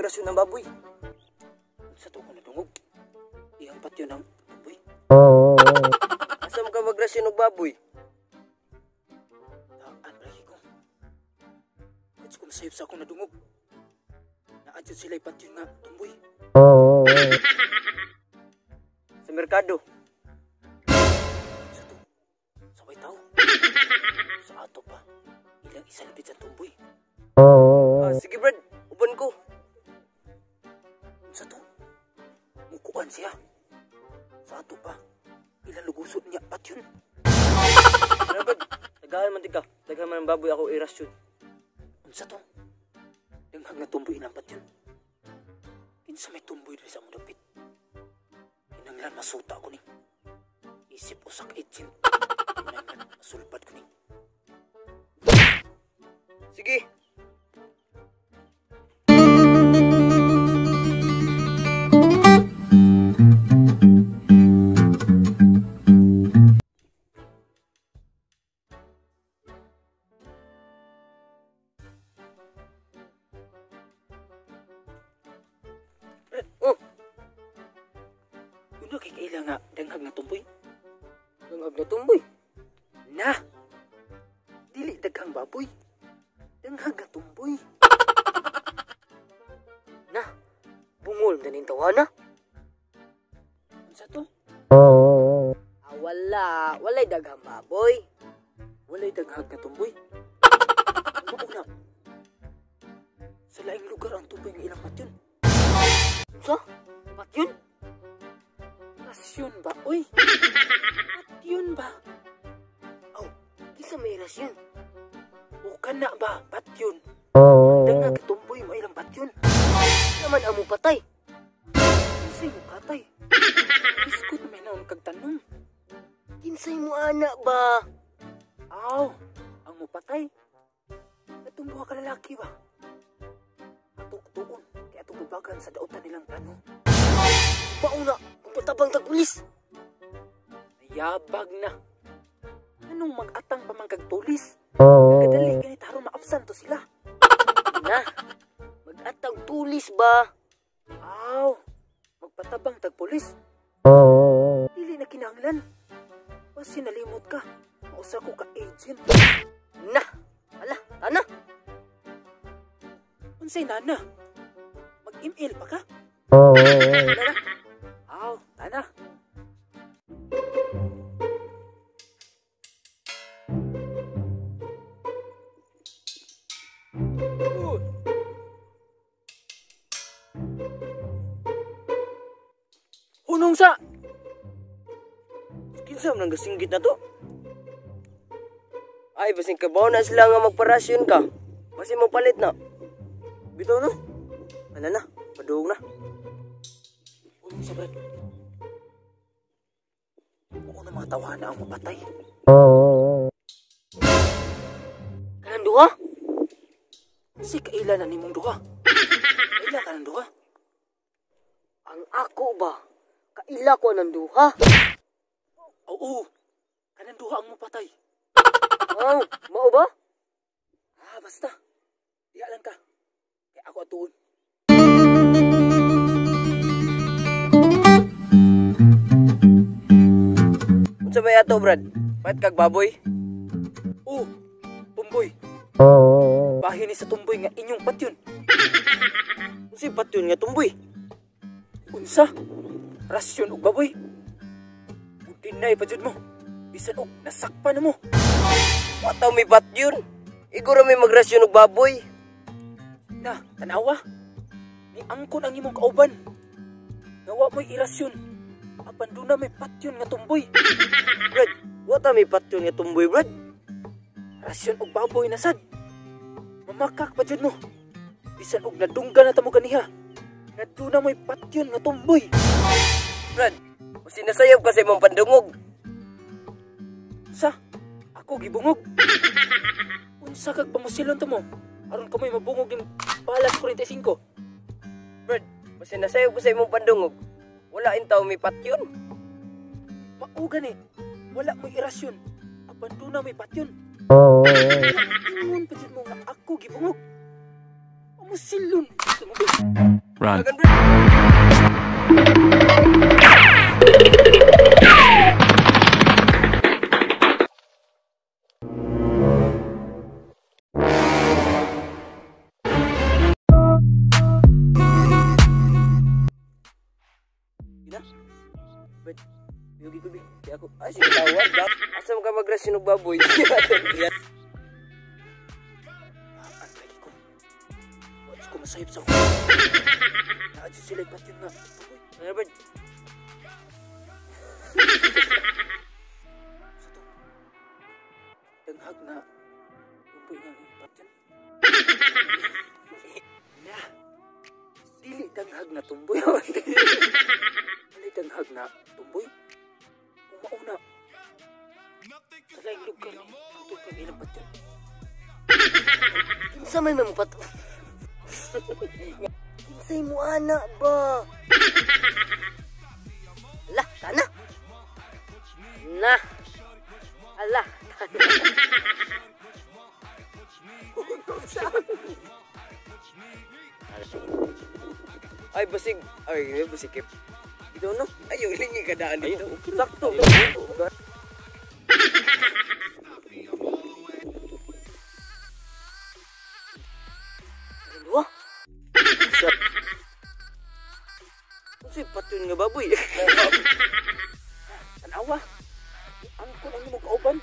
magrelasyon ng baboy. Sa to ko nadungog. Iyang patyon ng baboy. Asa mo ka magrelasyon ng baboy? Taan lagi ko. What's kung sayop sa akong nadungog? Naadyo sila'y patyon nga tumboy. Sa merkado. Sa to. Sabay tao. Sa ato pa. Ilang isalipit sa tumboy. Sige Brad, uban ko. Sa to. Mukuan siya. Sa ato pa. Ilang lugusot niya patyon. Ano Brad? Tagahan man tika. Tagahan man ang baboy ako irasyon. Sa to. Denghag na tumboy ilang patyon. Kinsa may tumboy rin sa mudapit. Inanglan masuta ko ni. Isip ko sak itsin. Inanglan masulpad ko ni. Sige. Uno kay kaila nga danghag na tumboy. Danghag na tumboy? Na! Dili daghang baboy. Danghag na tumboy. Na! Bungol na ning tawana. Unsa to? Wala. Walay daghang baboy. Walay daghag na tumboy. Ano na? Sa laing lugar ang tumboy ng ilang patyon. Unsa? Patyon? Rasyon ba? Uy! Patyon ba? Aw, kisa may rasyon. O kana ba? Patyon. Andang nga katumboy mo ilang patyon. Naman amo patay. Kinsay mo patay? Iskot may naon kag tanong. Kinsay mo anak ba? Aw, ang mo patay. Atong buha ka lalaki ba? Atong tuon. Kaya atong bubagan sa daotan nilang plano. Bauna, kung patabang tagpulis. Nayabag na. Anong mag-atang pamangkag tulis? Nagkadali ganit harong maapsan to sila. Na, mag-atang tulis ba? Aw, magpatabang tagpulis. Dili na kinahanglan. Basi nalimot ka. Mausa ko ka agent. Na, ala, tana. Unsay nana? Mag-email pa ka? Tana. Aw, tana. Hunong sa! Kinsa man ang gasinggit na to? Ay, basing kabaw na sila nga magparasyon ka. Basing mo palit na. Bitaw no? Ano na? Paduog na. Hunong sa Brad. Oo na mga tawana ang mapatay. Kanang duha? Si kaila na nimong duha. Kaila ka ng duha? Ang ako ba? Kaila ko ng duha? Oo. Kanang duha ang mapatay. Oh, mao ba? Basta. Diya lang ka. Kaya ako atuon. Unsa ba yato, Brad? Pait kag baboy? Tumboy. Bahin ni sa tumboy nga inyong patyon. Unsa patyon nga tumboy? Unsa? Rasyon og baboy. Udinay pa jud mo. Bisan og nasakpan na mo. Wataw may patyon. Iguro may magrasyon og baboy. Na, tanawa. Ni angkon ang imong kauban. Nawa mo'y irasyon. Apan doon na may patyon nga tumboy. Brad, wata may patyon nga tumboy, Brad. Rasyon og baboy na sad. Mamakak pa jud mo. Bisan og nadunggan na tamo kaniha. Nga doon na may patyon nga tumboy. Brad, sinasayab kasi mong pandungog. Sa? Ako gibungog. Unsa kag pamusilon to mo? Aron kamoy mabungog yung balas 45. Brad, sinasayab ko sa imong pandungog. Wala intaw may patyon. Mauga ni. Wala mo irasyon. Apan doon na may patyon. Ingon pa dyan mo nga ako gibungog. Musilon. Run. Gina? Bet, yogi ko, Di ako. Ay, sige tawag. Asa mo ka mag-rest yung baboy? Yan. Ang lagi ko. Watch ko masayip sa ko. Naadyo sila ipat yun na. Ano ba? Sa to. Danghag na. Tumpoy nga ipat yun. Na. Dili danghag na tumboy. Dili danghag na tumboy. Kumauna. Sa laing lugar ni. Ang tumpoy nga ilang patyan. Kinsa may mamupat. Kinsay mo anak ba? Ala, tana. Na. Ala, tana. Ay, basig. Ay, basig kip. Ito no? Ay, yung lingi kadaan dito. Sakto. Dua? Kasi patun nga baboy. Tanawa. Ang kunang mo kauban.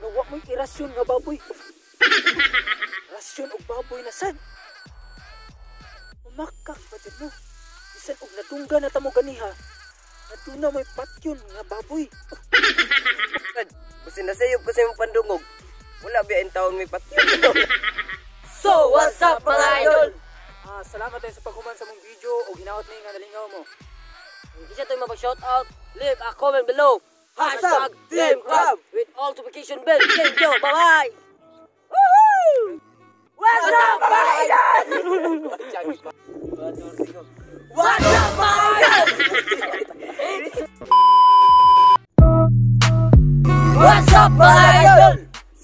Nawa mo'y irasyon nga baboy. Rasyon og baboy na sad. Umakak pa dyan mo. Isan og natungga na tamo ganiha. Natuna may patyon nga baboy. Kasi nasayop kasi mong pandungog. Wala biyain taon may patyon. So, what's up mga idol? Salamat tayo sa pagkuman sa mong video o hinaot na yung nalingaw mo. Kung isa tayo mapag-shoutout, leave a comment below. Hashtag Team Crab with all notification bell. Thank you. Bye-bye. Woohoo! What's up, mga idol? What's up, mga idol? What's up, mga idol?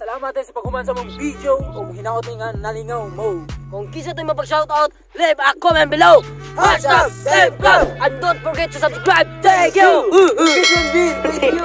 Salamat tayo sa pagkuman sa mong video o hinaot na yung nalingaw mo. Kung kisa tayo mapag-shoutout, leave a comment below. Hashtag Team Crab. And don't forget to subscribe. Thank you. Thank you.